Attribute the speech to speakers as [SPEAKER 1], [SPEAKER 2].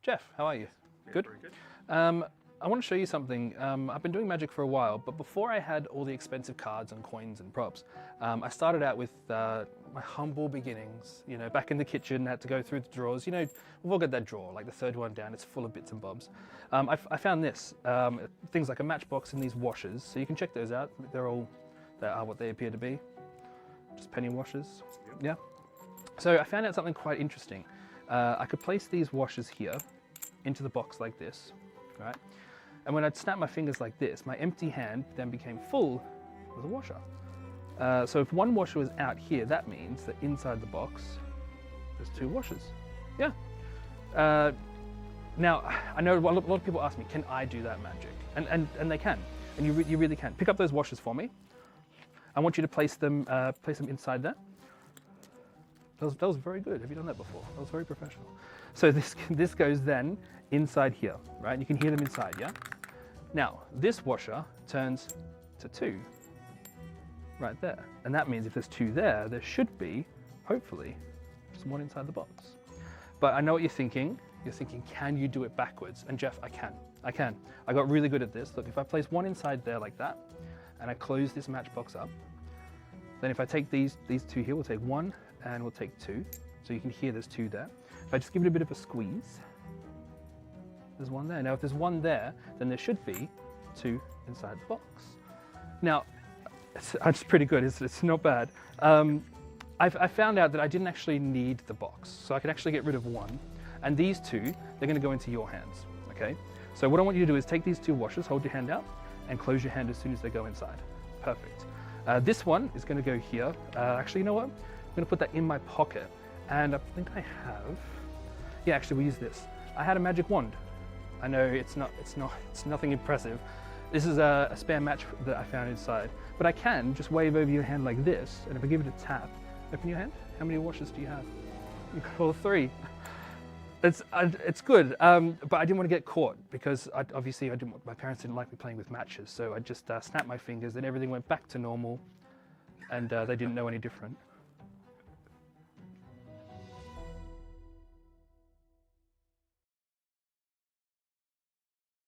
[SPEAKER 1] Jeff, how are you?
[SPEAKER 2] Yeah,
[SPEAKER 1] Good?
[SPEAKER 2] very good.
[SPEAKER 1] I want to show you something. I've been doing magic for a while, but before I had all the expensive cards and coins and props, I started out with my humble beginnings. You know, back in the kitchen, had to go through the drawers. You know, we've all got that drawer, like the third one down, it's full of bits and bobs. I found this, things like a Matchbox and these washers, so you can check those out. They are what they appear to be, just penny washers.
[SPEAKER 2] Yep.
[SPEAKER 1] Yeah. So I found out something quite interesting. I could place these washers here into the box like this, right? And when I'd snap my fingers like this, my empty hand then became full with a washer. So if one washer was out here, that means that inside the box, there's two washers. Yeah. Now, I know a lot of people ask me, can I do that magic? And they can, and you really can. Pick up those washers for me. I want you to place them inside there. That was very good. Have you done that before? That was very professional. So this goes then inside here, right? You can hear them inside, yeah? Now, this washer turns to two right there. And that means if there's two there, there should be, hopefully, just one inside the box. But I know what you're thinking. You're thinking, can you do it backwards? And Jeff, I can. I got really good at this. Look, if I place one inside there like that, and I close this matchbox up, then if I take these two here, we'll take one, and we'll take two. So you can hear there's two there. If I just give it a bit of a squeeze, there's one there. Now if there's one there, then there should be two inside the box. Now, it's pretty good, it's not bad. I found out that I didn't actually need the box, so I can actually get rid of one. And these two, they're gonna go into your hands, okay? So what I want you to do is take these two washers, hold your hand out, and close your hand as soon as they go inside. Perfect. This one is gonna go here. Actually, you know what? I'm gonna put that in my pocket. And I think I have, yeah, actually we use this. I had a magic wand. I know it's nothing impressive. This is a spare match that I found inside. But I can just wave over your hand like this, and if I give it a tap, open your hand. How many washers do you have? You've got all three. It's good, but I didn't want to get caught because obviously my parents didn't like me playing with matches, so I just snapped my fingers and everything went back to normal, and they didn't know any different.